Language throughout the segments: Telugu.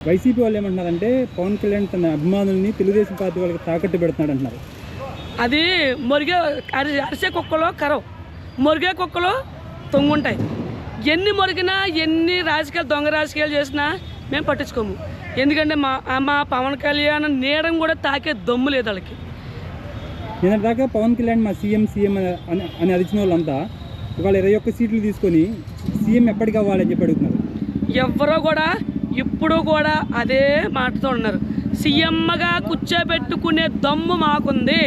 వైసీపీ వాళ్ళు ఏమంటున్నారంటే పవన్ కళ్యాణ్ తన అభిమానుల్ని తెలుగుదేశం పార్టీ వాళ్ళకి తాకట్టు పెడుతున్నాడు అంటున్నారు. అది మురిగే అరిసే కుక్కలో కరవు, మురిగే కుక్కలో తొంగుంటాయి. ఎన్ని మురిగినా ఎన్ని రాజకీయాలు దొంగ రాజకీయాలు చేసినా మేము పట్టించుకోము. ఎందుకంటే మా పవన్ కళ్యాణ్ నీడం కూడా తాకే దమ్ము లేదు వాళ్ళకి. నిన్నటిదాకా పవన్ కళ్యాణ్ మా సీఎం అని అరిచిన వాళ్ళంతా ఇవాళ 21 సీట్లు తీసుకొని సీఎం ఎప్పటికి అవ్వాలని చెప్పి అడుగుతున్నారు. ఎవరో కూడా ఇప్పుడు కూడా అదే మాటతో ఉన్నారు. సీఎంగా కూర్చోబెట్టుకునే దమ్ము మాకుంది.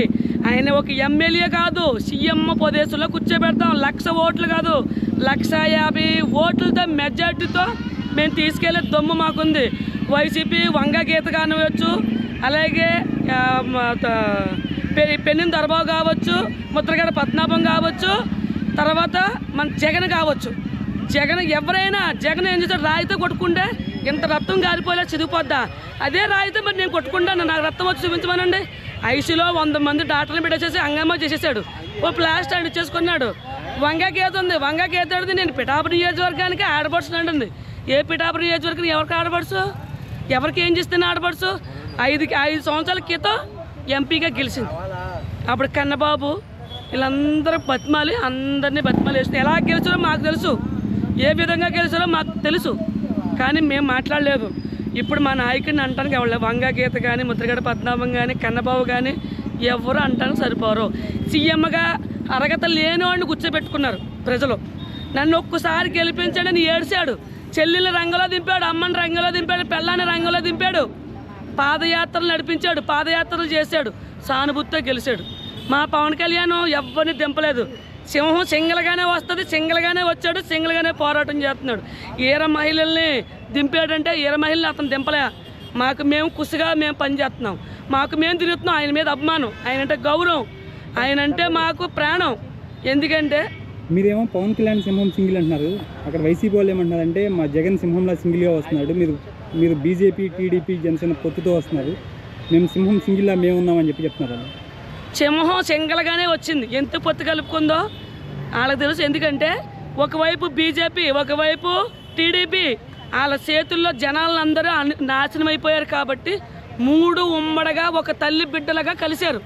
ఆయన ఒక ఎమ్మెల్యే కాదు, సీఎం ప్రదేశంలో కూర్చోబెడతాం. 1,00,000 ఓట్లు కాదు, 1,50,000 ఓట్లతో మెజార్టీతో మేము తీసుకెళ్లే దమ్ము మాకుంది. వైసీపీ వంగ గీత కానివచ్చు, అలాగే పెన్నిన దర్బాబు కావచ్చు, ముద్రగడ పద్మనాభం కావచ్చు, తర్వాత మన జగన్ కావచ్చు. జగన్ ఎవరైనా జగన్ ఏం చేస్తాడు, రాయితో కొట్టుకుంటే ఇంత రక్తం గారిపోలే చిదిగిపోద్దా? అదే రాయితో మరి నేను కొట్టుకుంటాను, నాకు రక్తం వచ్చి చూపించమనండి. ఐసీలో 100 మంది డాక్టర్ని పెట్టేసేసి హంగామా చేసేసాడు. ఓ ప్లాస్టర్ అండ్ ఇచ్చేసుకున్నాడు. వంగ గీత ఉంది, వంగ గీత అడిది నేను పిఠాపురం నియోజకవర్గానికి ఆడపడుచు అంటుంది. ఏ పిఠాపురం నియోజకవర్గం ఎవరికి ఆడపడుచు, ఎవరికి ఏం చేస్తున్నా ఆడపడుచు? 5 సంవత్సరాల క్రితం ఎంపీగా గెలిచింది. అప్పుడు కన్నబాబు వీళ్ళందరూ బతిమాలి, అందరినీ బతిమాలి వేసిన. ఎలా గెలిచారో మాకు తెలుసు, ఏ విధంగా గెలిచారో మాకు తెలుసు, కానీ మేము మాట్లాడలేదు. ఇప్పుడు మా నాయకుడిని అంటానికి ఎవరు వంగ గీత కానీ, ముద్రగడ పద్మనాభం కానీ, కన్నబాబు కానీ ఎవరు అంటానికి సరిపోరు. సీఎంగా అర్హత లేని వాడిని కూర్చోబెట్టుకున్నారు ప్రజలు. నన్ను ఒక్కసారి గెలిపించాడని ఏడ్చాడు. చెల్లెల్ని రంగంలో దింపాడు, అమ్మని రంగంలో దింపాడు, పెళ్ళాన్ని రంగంలో దింపాడు, పాదయాత్రలు నడిపించాడు, పాదయాత్రలు చేశాడు, సానుభూతితో గెలిచాడు. మా పవన్ కళ్యాణ్ ఎవరిని దింపలేదు. సింహం సింగల్గానే వస్తుంది, సింగల్గానే వచ్చాడు, సింగల్గానే పోరాటం చేస్తున్నాడు. ఈర మహిళల్ని దింపాడంటే ఈర మహిళని అతను దింపలే. మేము కుసిగా మేము పనిచేస్తున్నాం, మేము తిరుగుతున్నాం. ఆయన మీద అభిమానం, ఆయన అంటే గౌరవం, ఆయన అంటే మాకు ప్రాణం. ఎందుకంటే మీరేమో పవన్ కళ్యాణ్ సింహం సింగిల్ అంటున్నారు, అక్కడ వైసీపీ వాళ్ళు ఏమంటున్నారంటే మా జగన్ సింహంలా సింగిల్గా వస్తున్నాడు, మీరు బీజేపీ టీడీపీ జనసేన పొత్తుతో వస్తున్నారు, మేము సింహం సింగిల్లా మేము ఉన్నామని చెప్తున్నారు. సింహం సింగల్గానే వచ్చింది. ఎంత పొత్తు కలుపుకుందో వాళ్ళకి తెలుసు. ఎందుకంటే ఒకవైపు బీజేపీ, ఒకవైపు టీడీపీ, వాళ్ళ చేతుల్లో జనాలందరూ నాశనం అయిపోయారు. కాబట్టి 3 ఉమ్మడిగా ఒక తల్లి బిడ్డలుగా కలిశారు,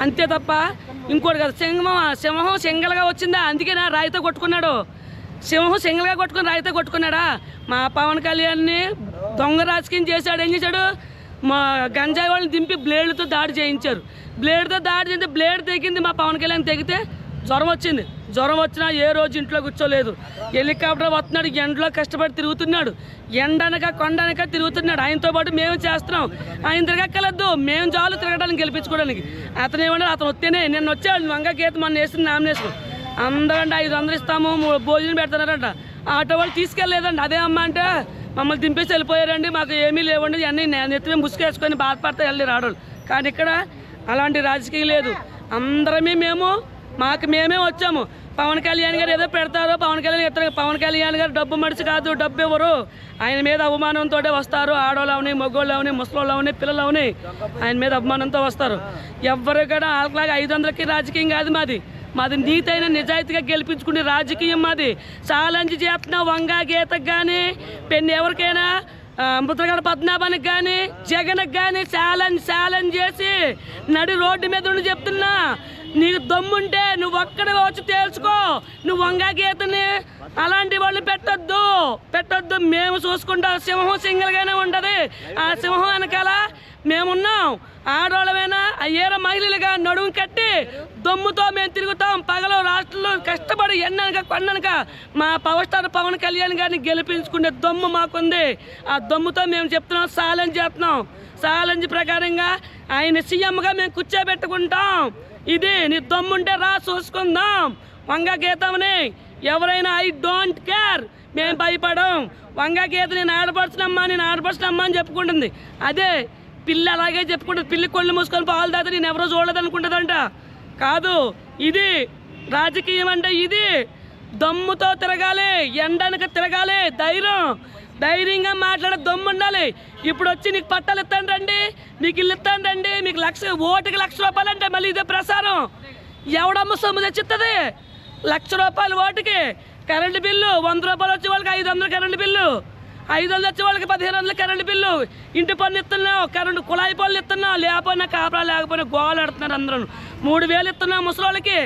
అంతే తప్ప ఇంకోటి కదా. సింహం సింగల్గా వచ్చిందా, అందుకే నా రాయితో కొట్టుకున్నాడు. సింహం సింగల్గా కొట్టుకుని రాయితో కొట్టుకున్నాడా? మా పవన్ కళ్యాణ్ని దొంగ రాజకీయం చేశాడు. ఏం చేశాడు? మా గంజాయి వాళ్ళని దింపి బ్లేడ్లతో దాడి చేయించారు. బ్లేడ్తో దాడి చేస్తే బ్లేడ్ తెగింది, మా పవన్ కళ్యాణ్ తెగితే జ్వరం వచ్చింది. జ్వరం వచ్చినా ఏ రోజు ఇంట్లో కూర్చోలేదు. హెలికాప్టర్ వస్తున్నాడు, ఎండలో కష్టపడి తిరుగుతున్నాడు, ఎండనక కొండనక తిరుగుతున్నాడు. ఆయనతో పాటు మేము చేస్తున్నాం. ఆయన తిరగక్కర్లేదు, మేము చాలు తిరగడానికి, గెలిపించుకోవడానికి. అతను ఏమన్నా అతను వస్తేనే నిన్న వచ్చాడు వంగ గీత మన వేసిన నామినేషన్. అందరంటే 500 ఇస్తాము, భోజనం పెడతారంట. ఆటో వాళ్ళు తీసుకెళ్ళలేదండి. అదే అమ్మ అంటే మమ్మల్ని దింపేసి వెళ్ళిపోయారండి, మాకు ఏమీ లేవండి, అన్నీ నెత్తిమే ముసుకేసుకొని బాధపడతా వెళ్ళి రావడం. కానీ ఇక్కడ అలాంటి రాజకీయం లేదు. అందరమే మేమే వచ్చాము. పవన్ కళ్యాణ్ గారు ఏదో పెడతారో, పవన్ కళ్యాణ్ గారు డబ్బు మడిచి కాదు, డబ్బు ఇవ్వరు. ఆయన మీద అవమానంతో వస్తారు. ఆడవాళ్ళు అవని, మగవాళ్ళు అవని, ముసలోళ్ళు అవని, పిల్లలు అవని ఆయన మీద అభిమానంతో వస్తారు. ఎవరు కూడా వాళ్ళలాగా 500కి రాజకీయం కాదు మాది నీతైన నిజాయితీగా గెలిపించుకునే రాజకీయం మాది. ఛాలెంజ్ చేస్తున్న వంగ గీతకు కానీ, ఎవరికైనా ముద్రగడ పద్మనాభానికి కానీ, జగన్కి కానీ ఛాలెంజ్ చేసి నడి రోడ్డు మీద ఉండి చెప్తున్నా, నీకు దమ్ముంటే నువ్వు ఒక్కడ వచ్చి తేల్చుకో. నువ్వు వంగ గీతని అలాంటి వాళ్ళు పెట్టొద్దు. మేము చూసుకుంటాం. సింహం సింగల్గానే ఉంటుంది. ఆ సింహం వెనకాల మేమున్నాం. ఆడవాళ్ళమైనా అయ్యేర మహిళలుగా నడుము కట్టి దమ్ముతో మేము తిరుగుతాం. పగలు రాష్ట్రంలో కష్టపడి ఎండనక కొండనక మా పవర్ స్టార్ పవన్ కళ్యాణ్ గారిని గెలిపించుకునే దమ్ము మాకుంది. ఆ దమ్ముతో మేము చెప్తున్నాం, ఛాలెంజ్ చేస్తున్నాం. ఛాలెంజ్ ప్రకారంగా ఆయన సీఎంగా మేము కూర్చోబెట్టుకుంటాం. ఇది నీ దమ్ముంటే రా చూసుకుందాం. వంగ గీతమని ఎవరైనా ఐ డోంట్ కేర్, మేము భయపడం. వంగ గీత నేను ఆడపడుచునమ్మా అని చెప్పుకుంటుంది. అదే పిల్లి అలాగే చెప్పుకుంటుంది. పిల్లి కొళ్ళు మూసుకొని పాలు తాగితే నేను ఎవరో చూడలేదు అనుకుంటుందంట. కాదు, ఇది రాజకీయం అంటే ఇది. దమ్ముతో తిరగాలి, ఎండనక తిరగాలి, ధైర్యంగా మాట్లాడే దమ్ము ఉండాలి. ఇప్పుడు వచ్చి నీకు పట్టాలు ఇస్తాను రండి, మీకు ఇల్లు ఇస్తాను రండి, మీకు ఓటుకి 1,00,000 రూపాయలు అంటే మళ్ళీ ఇదే ప్రసారం. ఎవడమ్మ సొమ్ము తెచ్చిస్తుంది? 1,00,000 రూపాయలు ఓటుకి. కరెంటు బిల్లు 100 రూపాయలు వచ్చే వాళ్ళకి 500 కరెంటు బిల్లు. 500 వచ్చే వాళ్ళకి 1500 కరెంటు బిల్లు, ఇంటి పన్ను ఇస్తున్నావు, కరెంటు కుళాయి పనులు ఇస్తున్నావు, లేకపోయినా కాపరా లేకపోయినా గోలు ఆడుతున్నారు అందరూ. 3000 ఇస్తున్నావు ముసలోళ్ళకి,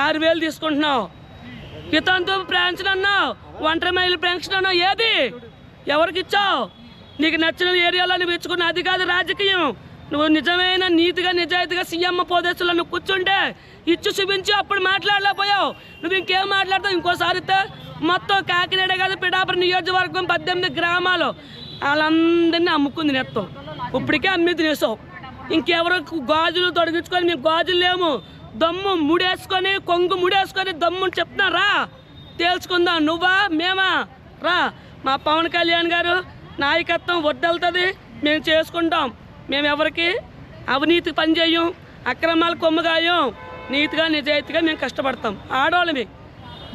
6000 తీసుకుంటున్నావు. వితంతు పెన్షన్ అన్నావు, ఒంటరి మహిళ పెన్షన్ అన్నావు, ఏది ఎవరికి ఇచ్చావు? నీకు నచ్చిన ఏరియాలో నువ్వు ఇచ్చుకున్న అది కాదు రాజకీయం. నువ్వు నిజమైన నీతిగా నిజాయితీగా సీఎం పోదేశంలో నువ్వు కూర్చుంటే ఇచ్చి చూపించి అప్పుడు మాట్లాడలేకపోయావు. నువ్వు ఇంకేం మాట్లాడతావు? ఇంకోసారి మొత్తం కాకినాడ కాదు పిఠాపురం నియోజకవర్గం 18 గ్రామాలు వాళ్ళందరినీ అమ్ముకుంది నెత్తం. ఇప్పటికే అమ్మి తినేసావు. ఇంకెవరు గాజులు తొడిగించుకొని మేము గాజులు లేము, దమ్ము ముడేసుకొని కొంగు ముడేసుకొని దమ్ముని చెప్తున్నారా? తేల్చుకుందాం. నువ్వా మేమా? రా. మా పవన్ కళ్యాణ్ గారు నాయకత్వం వద్దలుతుంది, మేము చేసుకుంటాం. మేము ఎవరికి అవినీతి పనిచేయం, అక్రమాలు కొమ్ముగాయం, నీతిగా నిజాయితీగా మేము కష్టపడతాం. ఆడవాళ్ళమే.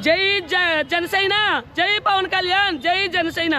జై జనసేన, జై పవన్ కళ్యాణ్, జై జనసేన.